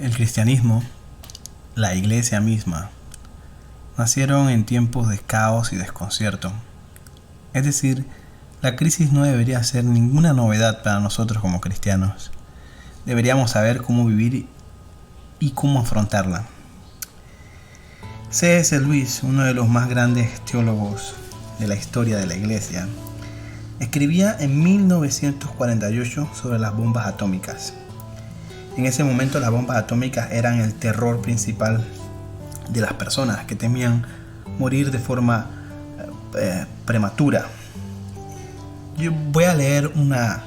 El cristianismo, la iglesia misma, nacieron en tiempos de caos y desconcierto. Es decir, la crisis no debería ser ninguna novedad para nosotros como cristianos. Deberíamos saber cómo vivir y cómo afrontarla. C.S. Lewis, uno de los más grandes teólogos de la historia de la iglesia, escribía en 1948 sobre las bombas atómicas. En ese momento las bombas atómicas eran el terror principal de las personas que temían morir de forma prematura. Yo voy a leer una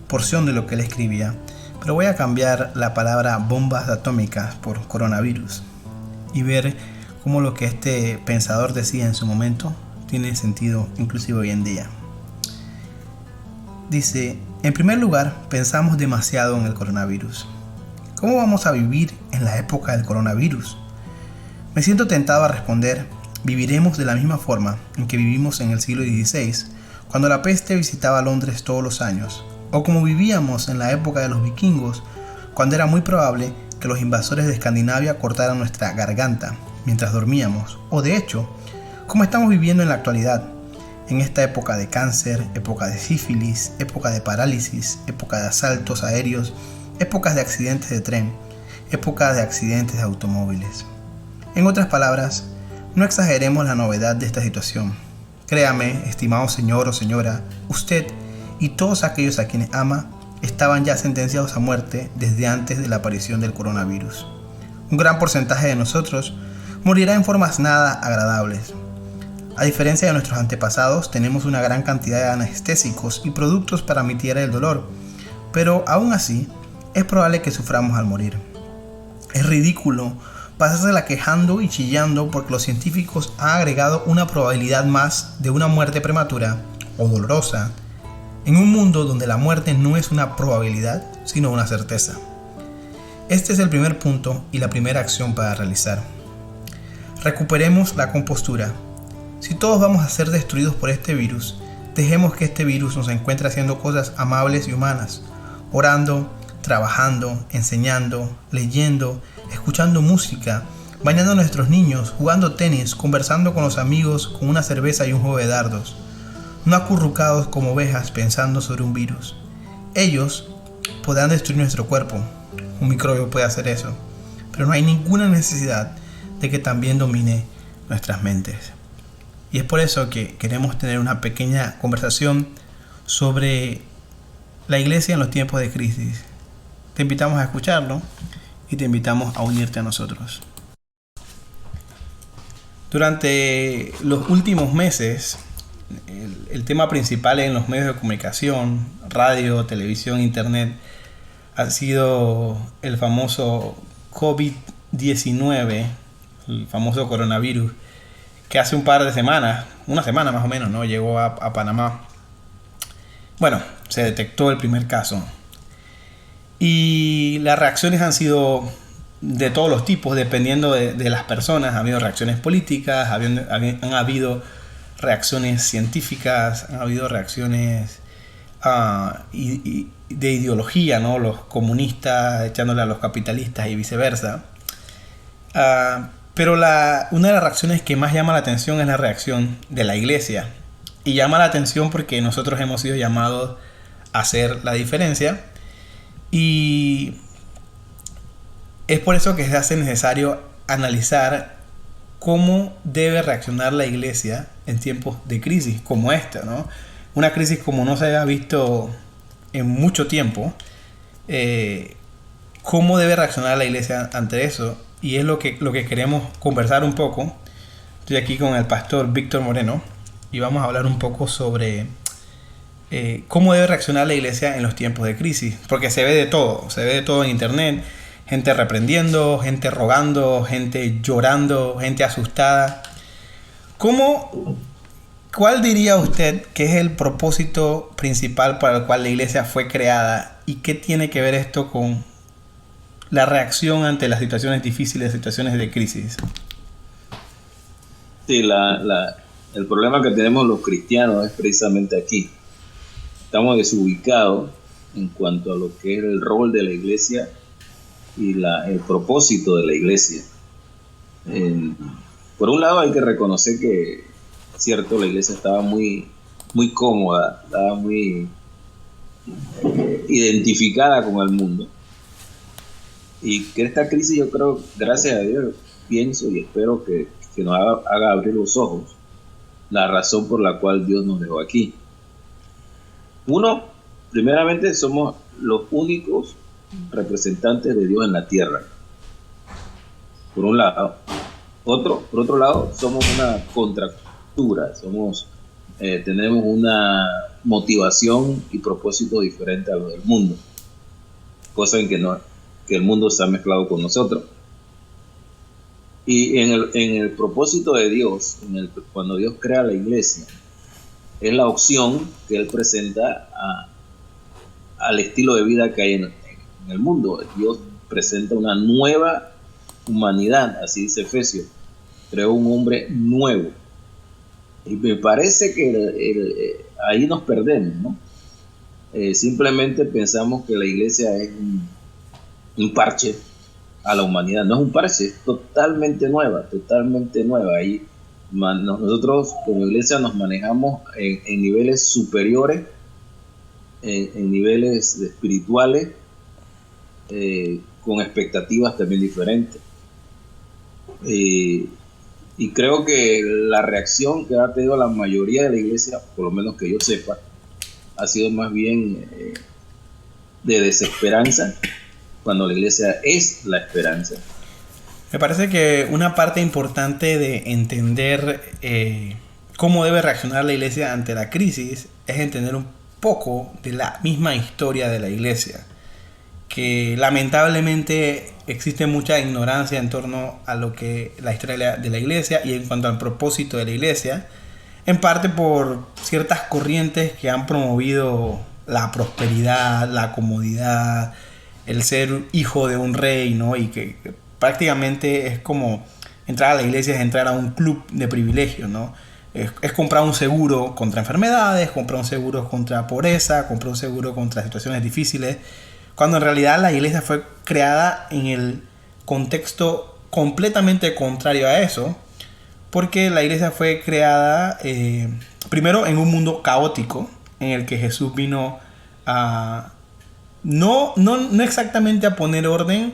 porción de lo que él escribía, pero voy a cambiar la palabra bombas atómicas por coronavirus y ver cómo lo que este pensador decía en su momento tiene sentido inclusive hoy en día. Dice: en primer lugar, pensamos demasiado en el coronavirus. ¿Cómo vamos a vivir en la época del coronavirus? Me siento tentado a responder: viviremos de la misma forma en que vivimos en el siglo XVI, cuando la peste visitaba Londres todos los años, o como vivíamos en la época de los vikingos, cuando era muy probable que los invasores de Escandinavia cortaran nuestra garganta mientras dormíamos, o de hecho, como estamos viviendo en la actualidad, en esta época de cáncer, época de sífilis, época de parálisis, época de asaltos aéreos, épocas de accidentes de tren, épocas de accidentes de automóviles. En otras palabras, no exageremos la novedad de esta situación. Créame, estimado señor o señora, usted y todos aquellos a quienes ama estaban ya sentenciados a muerte desde antes de la aparición del coronavirus. Un gran porcentaje de nosotros morirá en formas nada agradables. A diferencia de nuestros antepasados, tenemos una gran cantidad de anestésicos y productos para mitigar el dolor, pero aún así, es probable que suframos al morir. Es ridículo pasársela quejando y chillando porque los científicos han agregado una probabilidad más de una muerte prematura o dolorosa en un mundo donde la muerte no es una probabilidad, sino una certeza. Este es el primer punto y la primera acción para realizar. Recuperemos la compostura. Si todos vamos a ser destruidos por este virus, dejemos que este virus nos encuentre haciendo cosas amables y humanas, orando, trabajando, enseñando, leyendo, escuchando música, bañando a nuestros niños, jugando tenis, conversando con los amigos con una cerveza y un juego de dardos, no acurrucados como ovejas pensando sobre un virus. Ellos podrán destruir nuestro cuerpo, un microbio puede hacer eso, pero no hay ninguna necesidad de que también domine nuestras mentes. Y es por eso que queremos tener una pequeña conversación sobre la iglesia en los tiempos de crisis. Te invitamos a escucharlo y te invitamos a unirte a nosotros. Durante los últimos meses, el tema principal en los medios de comunicación, radio, televisión, internet, ha sido el famoso COVID-19, el famoso coronavirus, que hace un par de semanas, una semana más o menos, ¿no?, llegó a Panamá. Bueno, se detectó el primer caso. Y las reacciones han sido de todos los tipos, dependiendo de las personas. Ha habido reacciones políticas, han habido reacciones científicas, han habido reacciones de ideología, ¿no? Los comunistas echándole a los capitalistas y viceversa. Pero una de las reacciones que más llama la atención es la reacción de la iglesia. Y llama la atención porque nosotros hemos sido llamados a hacer la diferencia. Y es por eso que se hace necesario analizar cómo debe reaccionar la iglesia en tiempos de crisis como esta, ¿no? Una crisis como no se había visto en mucho tiempo. ¿Cómo debe reaccionar la iglesia ante eso? Y es lo que queremos conversar un poco. Estoy aquí con el pastor Víctor Moreno y vamos a hablar un poco sobre cómo debe reaccionar la iglesia en los tiempos de crisis, porque se ve de todo en internet, gente reprendiendo, gente rogando, gente llorando, gente asustada. ¿Cuál diría usted que es el propósito principal para el cual la iglesia fue creada y qué tiene que ver esto con la reacción ante las situaciones difíciles, situaciones de crisis? Sí, el problema que tenemos los cristianos es precisamente aquí. Estamos desubicados en cuanto a lo que es el rol de la iglesia y el propósito de la iglesia. Por un lado hay que reconocer que, cierto, la iglesia estaba muy, muy cómoda, estaba muy identificada con el mundo, y que esta crisis, yo creo, gracias a Dios, pienso y espero que nos haga abrir los ojos, la razón por la cual Dios nos dejó aquí. Uno, primeramente, somos los únicos representantes de Dios en la tierra, por un lado. Por otro lado, somos una contracultura, tenemos una motivación y propósito diferente a lo del mundo, cosa en que el mundo está mezclado con nosotros. Y en el propósito de Dios, cuando Dios crea la iglesia, es la opción que Él presenta al estilo de vida que hay en el mundo. Dios presenta una nueva humanidad, así dice Efesios, creó un hombre nuevo. Y me parece que ahí nos perdemos, ¿no? Simplemente pensamos que la iglesia es un parche a la humanidad. No es un parche, es totalmente nueva. Ahí nosotros como iglesia nos manejamos en niveles superiores, en niveles espirituales, con expectativas también diferentes. Y creo que la reacción que ha tenido la mayoría de la iglesia, por lo menos que yo sepa, ha sido más bien de desesperanza, cuando la iglesia es la esperanza. Me parece que una parte importante de entender cómo debe reaccionar la iglesia ante la crisis es entender un poco de la misma historia de la iglesia, que lamentablemente existe mucha ignorancia en torno a lo que la historia de la iglesia y en cuanto al propósito de la iglesia, en parte por ciertas corrientes que han promovido la prosperidad, la comodidad, el ser hijo de un rey, ¿no? Y que prácticamente es como entrar a la iglesia, es entrar a un club de privilegios, ¿no? Es comprar un seguro contra enfermedades, comprar un seguro contra pobreza, comprar un seguro contra situaciones difíciles, cuando en realidad la iglesia fue creada en el contexto completamente contrario a eso, porque la iglesia fue creada primero en un mundo caótico, en el que Jesús vino a no exactamente a poner orden,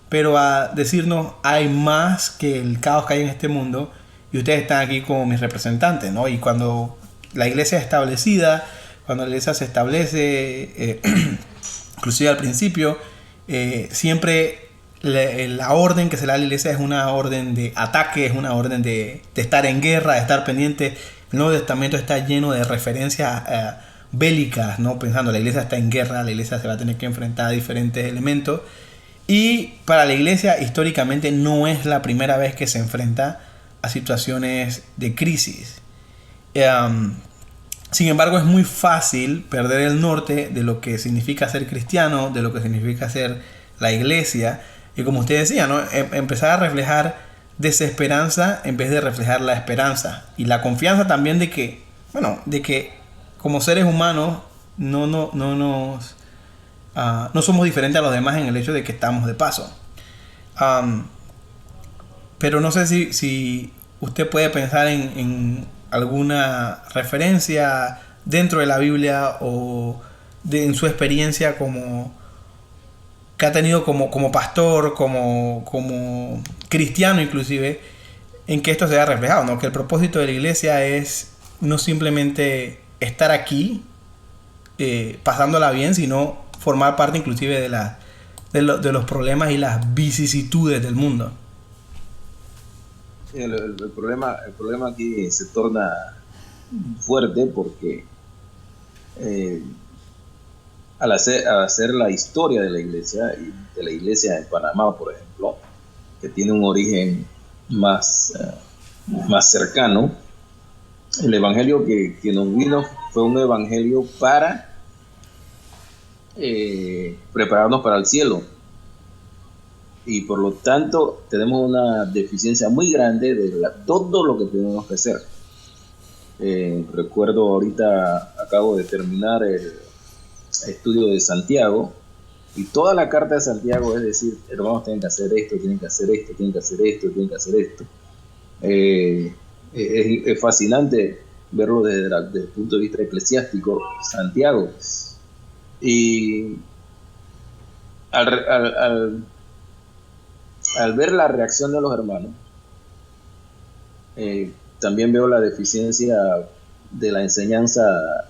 pero a decirnos: hay más que el caos que hay en este mundo y ustedes están aquí como mis representantes, ¿no? Y cuando la iglesia es establecida, cuando la iglesia se establece, inclusive al principio, siempre la orden que se le da a la iglesia es una orden de ataque, es una orden de estar en guerra, de estar pendiente. El Nuevo Testamento está lleno de referencias bélicas, ¿no? Pensando, la iglesia está en guerra, la iglesia se va a tener que enfrentar a diferentes elementos. Y para la iglesia, históricamente, no es la primera vez que se enfrenta a situaciones de crisis. Sin embargo, es muy fácil perder el norte de lo que significa ser cristiano, de lo que significa ser la iglesia. Y como usted decía, ¿no? Empezar a reflejar desesperanza en vez de reflejar la esperanza. Y la confianza también de que como seres humanos no somos diferentes a los demás en el hecho de que estamos de paso. Pero no sé si usted puede pensar en alguna referencia dentro de la Biblia o en su experiencia que ha tenido como pastor, como cristiano inclusive, en que esto se vea reflejado, ¿no? Que el propósito de la iglesia es no simplemente estar aquí pasándola bien, sino formar parte inclusive de los problemas y las vicisitudes del mundo. El problema aquí se torna fuerte porque al hacer la historia de la iglesia, y de la iglesia en Panamá, por ejemplo, que tiene un origen más cercano, el evangelio que nos vino fue un evangelio para prepararnos para el cielo. Y por lo tanto tenemos una deficiencia muy grande de todo lo que tenemos que hacer. Recuerdo ahorita, acabo de terminar el estudio de Santiago, Y toda la carta de Santiago es decir, hermanos, tienen que hacer esto, tienen que hacer esto, tienen que hacer esto, tienen que hacer esto. Es fascinante verlo desde el punto de vista eclesiástico, Santiago. Y al ver la reacción de los hermanos, también veo la deficiencia de la enseñanza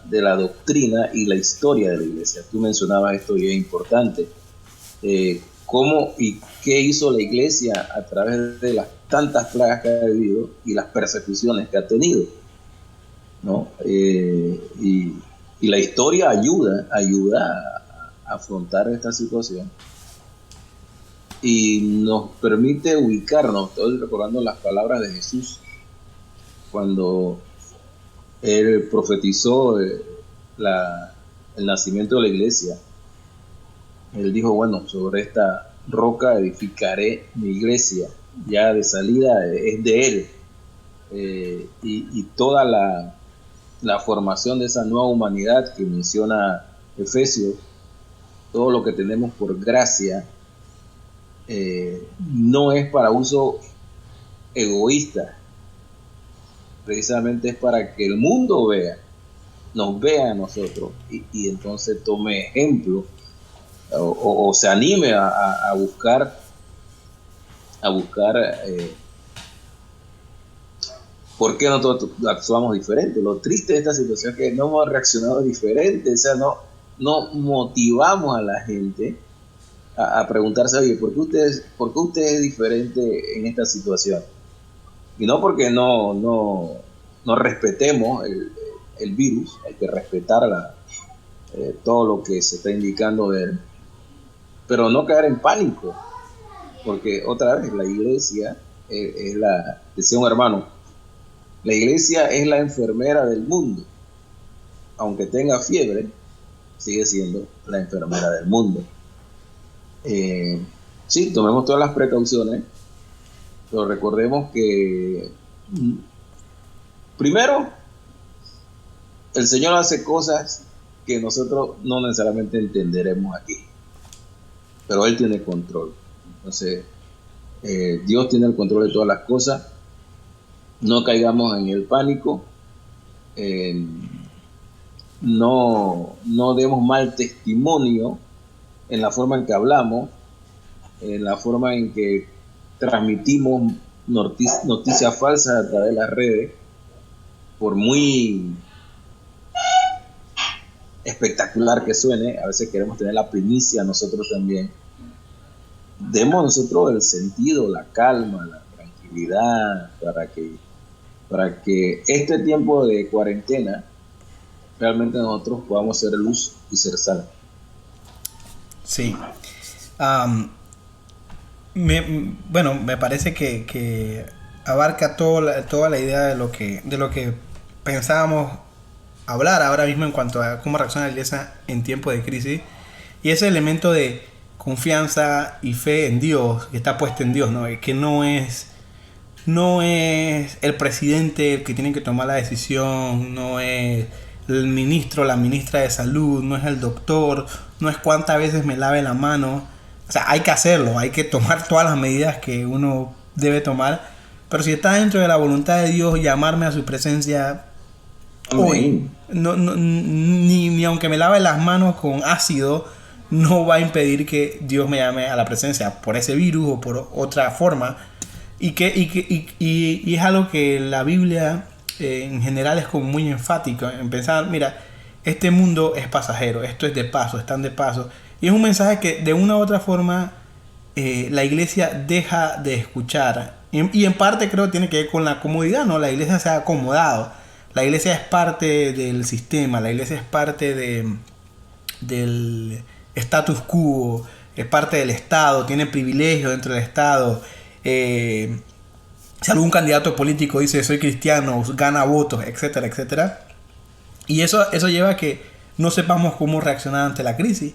de la doctrina y la historia de la iglesia. Tú mencionabas esto y es importante. ¿Cómo y qué hizo la iglesia a través de las tantas plagas que ha vivido y las persecuciones que ha tenido, ¿no? Y la historia ayuda a afrontar esta situación y nos permite ubicarnos. Estoy recordando las palabras de Jesús cuando él profetizó el nacimiento de la iglesia. Él dijo, bueno, sobre esta roca edificaré mi iglesia. Ya de salida es de él. Y toda la formación de esa nueva humanidad que menciona Efesios, todo lo que tenemos por gracia, no es para uso egoísta. Precisamente es para que el mundo nos vea a nosotros y entonces tome ejemplo o se anime a buscar por qué nosotros actuamos diferente. Lo triste de esta situación es que no hemos reaccionado diferente, o sea, no motivamos a la gente a preguntarse, oye, ¿por qué usted es diferente en esta situación? Y no porque no respetemos el virus, hay que respetar todo lo que se está indicando de él, pero no caer en pánico, porque otra vez la iglesia decía un hermano, la iglesia es la enfermera del mundo, aunque tenga fiebre, sigue siendo la enfermera del mundo. Sí, tomemos todas las precauciones, pero recordemos que primero el Señor hace cosas que nosotros no necesariamente entenderemos aquí, pero Él tiene control. Entonces Dios tiene el control de todas las cosas. No caigamos en el pánico, no demos mal testimonio en la forma en que hablamos, en la forma en que transmitimos noticias falsas a través de las redes, por muy espectacular que suene. A veces queremos tener la primicia nosotros también. Demos nosotros el sentido, la calma, la tranquilidad, para que este tiempo de cuarentena realmente nosotros podamos ser luz y ser sal. Sí. Me parece que abarca toda la idea de lo que pensábamos hablar ahora mismo en cuanto a cómo reacciona la iglesia en tiempo de crisis, y ese elemento de confianza y fe en Dios, que está puesto en Dios, ¿no? Que no es el presidente el que tiene que tomar la decisión, no es el ministro, la ministra de salud, no es el doctor, no es cuántas veces me lave la mano. O sea, hay que hacerlo, hay que tomar todas las medidas que uno debe tomar, pero si está dentro de la voluntad de Dios, llamarme a su presencia hoy, ni aunque me lave las manos con ácido, no va a impedir que Dios me llame a la presencia por ese virus o por otra forma. Y es algo que la Biblia en general es como muy enfático en pensar, mira, este mundo es pasajero, esto es de paso, están de paso. Y es un mensaje que de una u otra forma la iglesia deja de escuchar. Y en parte creo que tiene que ver con la comodidad, ¿no? La iglesia se ha acomodado. La iglesia es parte del sistema, la iglesia es parte del status quo, es parte del Estado, tiene privilegios dentro del Estado. Si algún candidato político dice soy cristiano, gana votos, etcétera, etcétera. Y eso lleva a que no sepamos cómo reaccionar ante la crisis.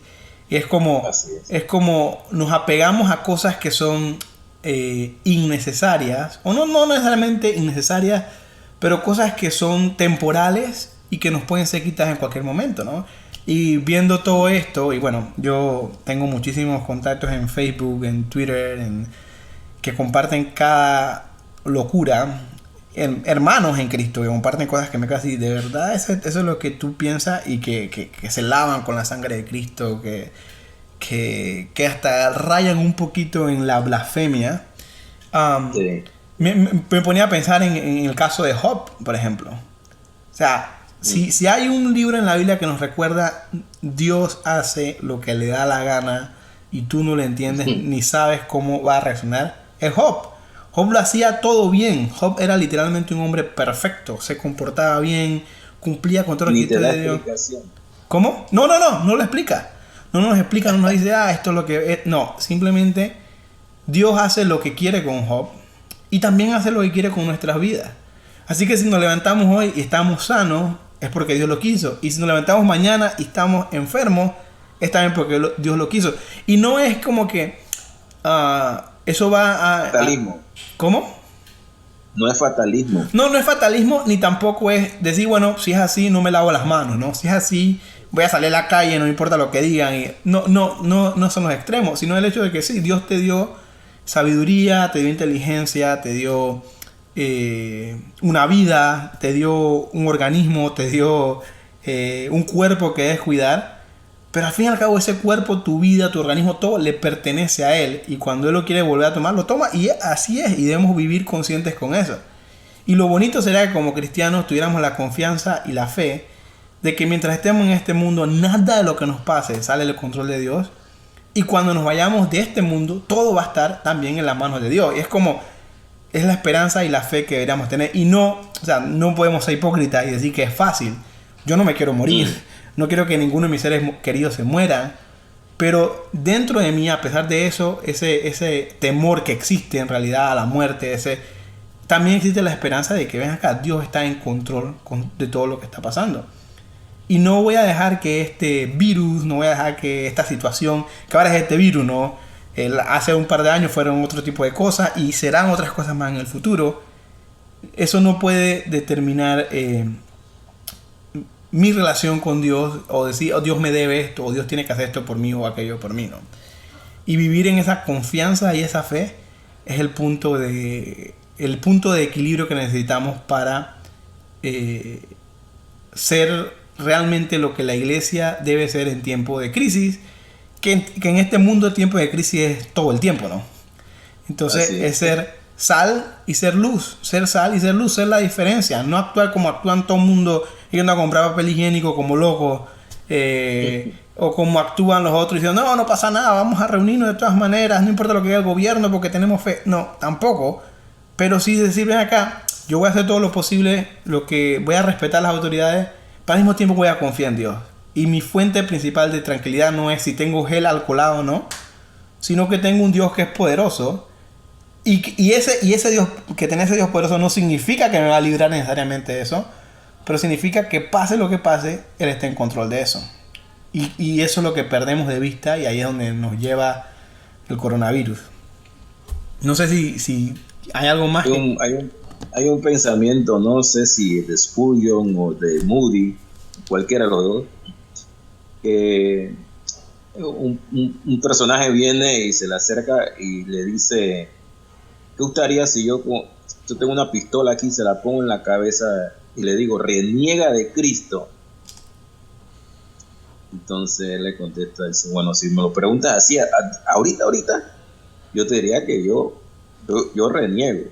Y es como nos apegamos a cosas que son innecesarias, o no necesariamente innecesarias, pero cosas que son temporales y que nos pueden ser quitadas en cualquier momento, ¿no? Y viendo todo esto, y bueno, yo tengo muchísimos contactos en Facebook, en Twitter, que comparten cada locura, hermanos en Cristo, que comparten cosas que me quedan así, de verdad, eso es lo que tú piensas, y que se lavan con la sangre de Cristo, que hasta rayan un poquito en la blasfemia. Sí. Me ponía a pensar en el caso de Job, por ejemplo. O sea, si hay un libro en la Biblia que nos recuerda, Dios hace lo que le da la gana y tú no lo entiendes ni sabes cómo va a reaccionar, es Job. Job lo hacía todo bien. Job era literalmente un hombre perfecto, se comportaba bien, cumplía con todo lo que de Dios. ¿Cómo? No lo explica. No nos explica, no nos dice, esto es lo que es. No, simplemente Dios hace lo que quiere con Job y también hace lo que quiere con nuestras vidas. Así que si nos levantamos hoy y estamos sanos, es porque Dios lo quiso. Y si nos levantamos mañana y estamos enfermos, es también porque Dios lo quiso. Y no es como que eso va a... Fatalismo. ¿Cómo? No es fatalismo. No es fatalismo, ni tampoco es decir, bueno, si es así, no me lavo las manos, ¿no? Si es así, voy a salir a la calle, no me importa lo que digan. Y no son los extremos, sino el hecho de que sí, Dios te dio sabiduría, te dio inteligencia, te dio una vida, te dio un organismo, te dio un cuerpo que debes cuidar, pero al fin y al cabo ese cuerpo, tu vida, tu organismo, todo le pertenece a Él, y cuando Él lo quiere volver a tomar, lo toma, y así es, y debemos vivir conscientes con eso. Y lo bonito sería que como cristianos tuviéramos la confianza y la fe de que mientras estemos en este mundo, nada de lo que nos pase sale del control de Dios, y cuando nos vayamos de este mundo, todo va a estar también en las manos de Dios. Y es la esperanza y la fe que deberíamos tener. Y no podemos ser hipócritas y decir que es fácil. Yo no me quiero morir. No quiero que ninguno de mis seres queridos se mueran. Pero dentro de mí, a pesar de eso, ese temor que existe en realidad a la muerte, también existe la esperanza de que, ven acá, Dios está en control de todo lo que está pasando. Y no voy a dejar que este virus, no voy a dejar que esta situación, que ahora es este virus, ¿no? Hace un par de años fueron otro tipo de cosas y serán otras cosas más en el futuro. Eso no puede determinar mi relación con Dios, o decir, Dios me debe esto, o Dios tiene que hacer esto por mí o aquello por mí, ¿no? Y vivir en esa confianza y esa fe es el punto de equilibrio que necesitamos para ser realmente lo que la iglesia debe ser en tiempo de crisis, que en este mundo el tiempo de crisis es todo el tiempo, ¿no? Entonces es ser sal y ser luz, ser la diferencia, no actuar como actúan todo el mundo yendo a comprar papel higiénico como locos, o como actúan los otros diciendo, no pasa nada, vamos a reunirnos de todas maneras, no importa lo que diga el gobierno porque tenemos fe. No, tampoco, pero sí decir, ven acá, yo voy a hacer todo lo posible, voy a respetar las autoridades, pero al mismo tiempo voy a confiar en Dios. Y mi fuente principal de tranquilidad no es si tengo gel alcoholado o no, sino que tengo un Dios que es poderoso. Y ese Dios, que tener ese Dios poderoso no significa que me va a librar necesariamente de eso, pero significa que pase lo que pase, Él está en control de eso. Y eso es lo que perdemos de vista, y ahí es donde nos lleva el coronavirus. No sé si hay algo más. Hay un pensamiento, no sé si de Spurgeon o de Moody, cualquiera de los dos, que un personaje viene y se le acerca y le dice, ¿qué gustaría si yo tengo una pistola aquí, se la pongo en la cabeza y le digo, reniega de Cristo? Entonces le contesta, dice, bueno, si me lo preguntas así, ahorita, yo te diría que yo reniego.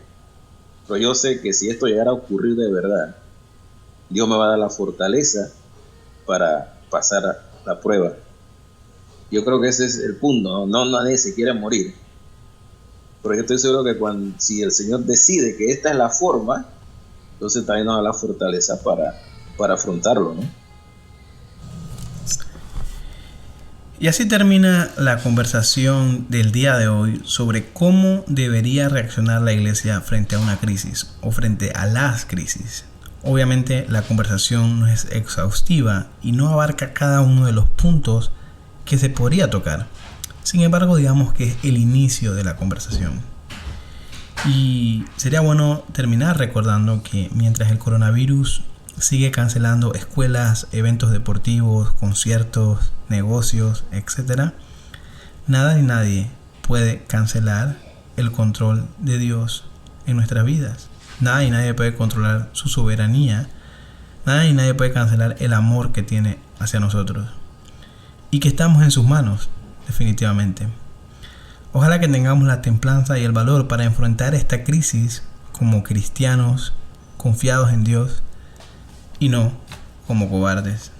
Pero yo sé que si esto llegara a ocurrir de verdad, Dios me va a dar la fortaleza para pasar la prueba. Yo creo que ese es el punto, no nadie se quiere morir. Pero yo estoy seguro que si el Señor decide que esta es la forma, entonces también nos da la fortaleza para afrontarlo, ¿no? Y así termina la conversación del día de hoy sobre cómo debería reaccionar la iglesia frente a una crisis o frente a las crisis. Obviamente la conversación no es exhaustiva y no abarca cada uno de los puntos que se podría tocar. Sin embargo, digamos que es el inicio de la conversación. Y sería bueno terminar recordando que mientras el coronavirus sigue cancelando escuelas, eventos deportivos, conciertos, negocios, etc., nada ni nadie puede cancelar el control de Dios en nuestras vidas. Nada y nadie puede controlar su soberanía. Nada y nadie puede cancelar el amor que tiene hacia nosotros. Y que estamos en sus manos, definitivamente. Ojalá que tengamos la templanza y el valor para enfrentar esta crisis como cristianos confiados en Dios y no como cobardes.